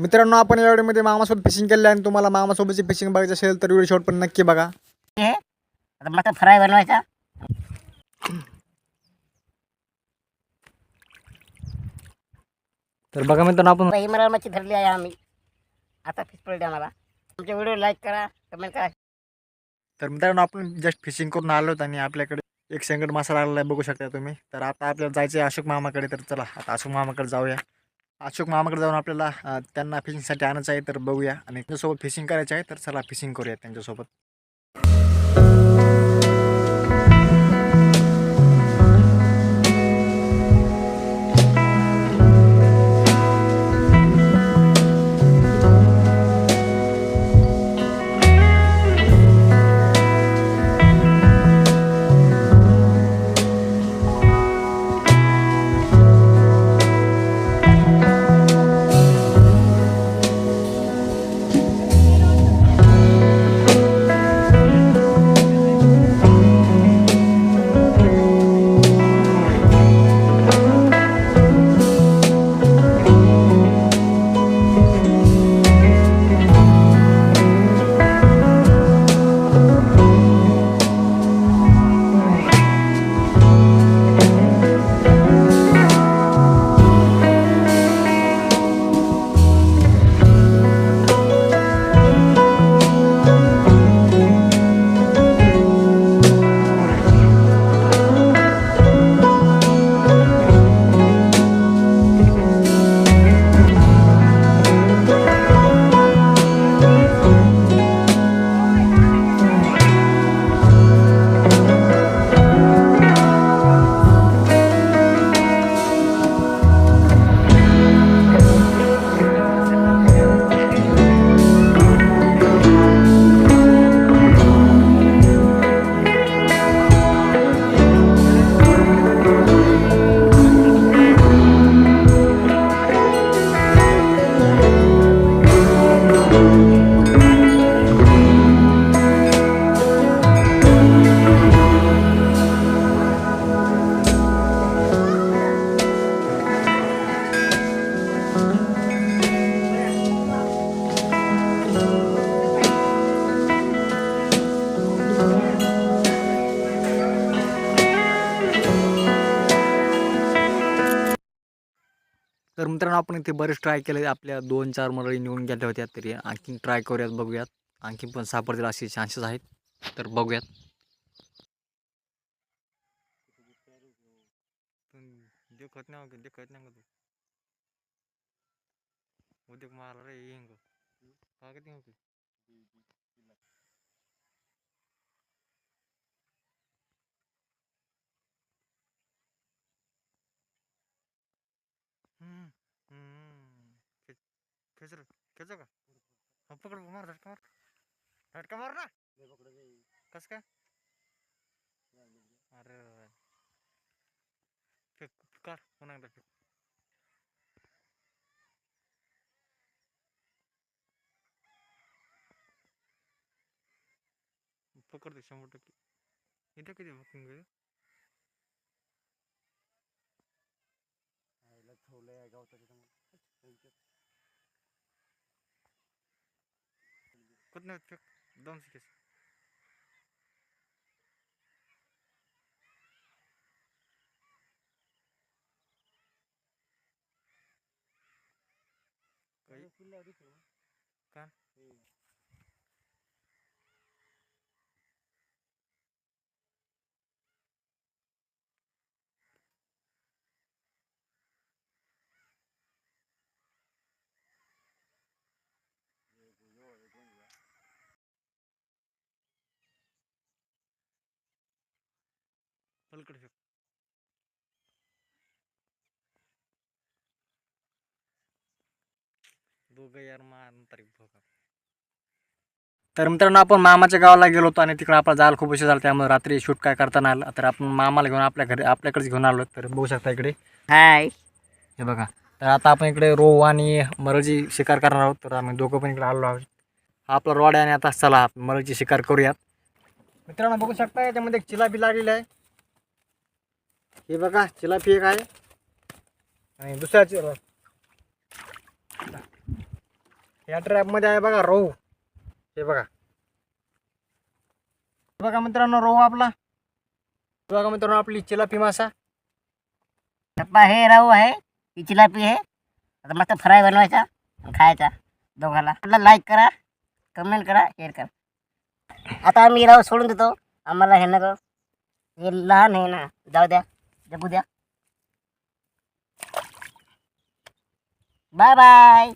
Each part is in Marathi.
मित्रांनो, आपण या व्हिडिओमध्ये मामासोबत फिशिंग केली आणि तुम्हाला मामासोबतची फिशिंग बघायची असेल तर व्हिडिओ शेवट पण नक्की बघा. हे आता मला काय फ्राय बनवायचा. तर बघा मित्रांनो, आपण हिमराल मच्छी धरली आहे आम्ही. आता फिश पडली आम्हाला. आमच्या व्हिडिओ लाईक करा, कमेंट करा. तर मित्रांनो, आपण जस्ट फिशिंग करून आलो आणि आपल्याकडे एक शेंगड मासा लागलेला आहे, बघू शकता तुम्ही. तर आता आपल्याला जायचं आहे अशोक मामाकडे. तर चला आता अशोक मामाकडे जाऊया. अशोक मामाकडे जाऊन आपल्याला त्यांना फिशिंगसाठी आणायचं आहे. तर बघूया आणि त्यांच्यासोबत फिशिंग करायचं आहे. तर चला फिशिंग करूया त्यांच्यासोबत. तर मित्रांनो, आपण इथे बरेच ट्राय केले. आपल्या 2-4 मरळी निघून गेल्या होत्या. तरी आणखीन ट्राय करूयात, बघूयात. आणखीन पण सापडतील असे चान्सेस आहेत. तर बघूयात. देखत नाही तू उद्योग मारा रे येंग कागद नाही. खेच खेच का पकड मार झटका मार ना कस काय. अरे फेक काढ पुन्हा एकदा फेक. पकडते 100%. इथे किती बुकिंग आहे. कुठ नाही फेक 2 सेकंड. का पलकडे फेक. दोघं यार नंतर भोगा. तर मित्रांनो, आपण मामाच्या गावाला गेलो होतो आणि तिकडे आपला जाल खूप उशीर झाला. त्यामुळे रात्री शूट काय करता नाही आलं. तर आपण मामाला घेऊन आपल्याकडेच घेऊन आलो. तर बघू शकता इकडे. हाय हे बघा. तर आता आपण इकडे रोहू आणि मरळची शिकार करणार आहोत. तर आम्ही दोघं पण इकडे आलो आहोत. हा आपला रॉड आहे आणि आता चला मरळची शिकार करूयात. मित्रांनो, बघू शकता याच्यामध्ये एक चिलापी लागलेली आहे. हे बघा, चिलापी एक आहे आणि दुसऱ्या या ट्रॅपमध्ये आहे बघा रोहू. हे बघा, हे बघा मित्रांनो रोहू आपला. हे बघा मित्रांनो आपली चिलापी मासा. पप्पा हे राहू आहे, ही चिलापी आहे. आता मस्त फ्राय बनवायचा आणि खायचा दोघाला. म्हटलं लाईक करा, कमेंट करा, शेअर करा. आता आम्ही राहू सोडून देतो. आम्हाला हे नको, हे लहान आहे ना, जाऊ द्या, जगू द्या. Bye bye.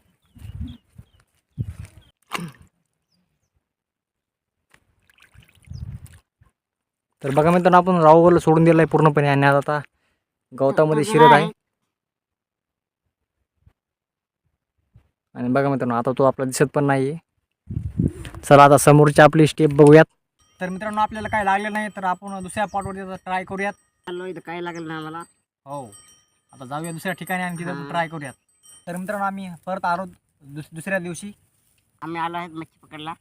तर बघा मित्रांनो आपण राहूला सोडून दिलाय पूर्णपणे आणि आता गवतामध्ये शिरत आहे. आणि बघा मित्रांनो आता तो आपला दिसत पण नाहीये. चला आता समोरची आपली स्टेप बघूयात. तर मित्रांनो आपल्याला काय लागलं नाही तर आपण दुसऱ्या स्पॉटवरती ट्राय करूयात. चाललो इथं काय लागेल ना आम्हाला. हो, आता जाऊया दुसऱ्या ठिकाणी आणि तिथं ट्राय करूयात. तर मित्रांनो आम्ही परत आलो दुसऱ्या दिवशी. आम्ही आलो आहे मच्छी पकडला.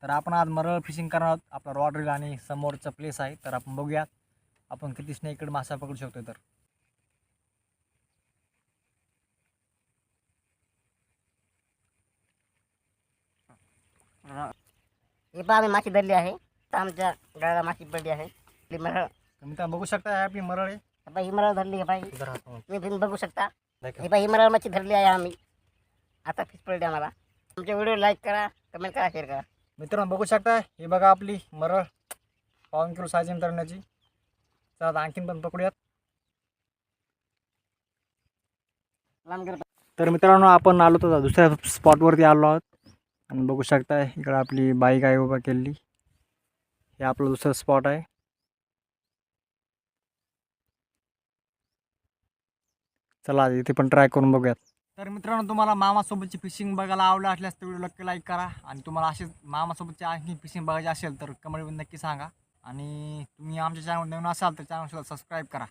तर आपण आज मरळ फिशिंग करणार आहोत. आपला रॉड रील आणि समोरचं प्लेस आहे. तर आपण बघूयात आपण किती स्नेकड मासा पकडू शकतो. तर हे पण आम्ही माशी धरली आहे. तर आमच्या गळ्याला माशी पडली आहे. आपली मरळ, तर मित्रांनो बघू शकता आपली मरळ आहे. ही मरळ धरली आहे पाहिजे. इथं राहतो. तुम्ही पण बघू शकता. देखा. हे ही मरळ मच्छी धरली आहे आम्ही. आता फिश पडली आम्हाला. आमच्या व्हिडिओ लाईक करा, कमेंट करा, शेअर करा. मित्रांनो बघू शकता हे बघा आपली मरळ 1 किलो साईज करण्याची. तर आता आणखीन पण पकडूयात. लांब गेलं. तर मित्रांनो आपण आलो तर दुसऱ्या स्पॉटवरती आलो आहोत. आणि बघू शकता इकडं आपली बाईक आहे उभा केलेली. हे आपलं दुसरं स्पॉट आहे. चला इथे पण ट्राय करून बघूयात. तर मित्रांनो तुम्हाला मामासोबतची फिशिंग बघायला आवडलं असल्यास तर व्हिडिओ नक्की लाईक करा. आणि तुम्हाला असेच मामासोबतची आणखी फिशिंग बघायची असेल तर कमेंटमध्ये नक्की सांगा. आणि तुम्ही आमच्या चॅनलवर नवीन असाल तर चॅनलला सबस्क्राईब करा.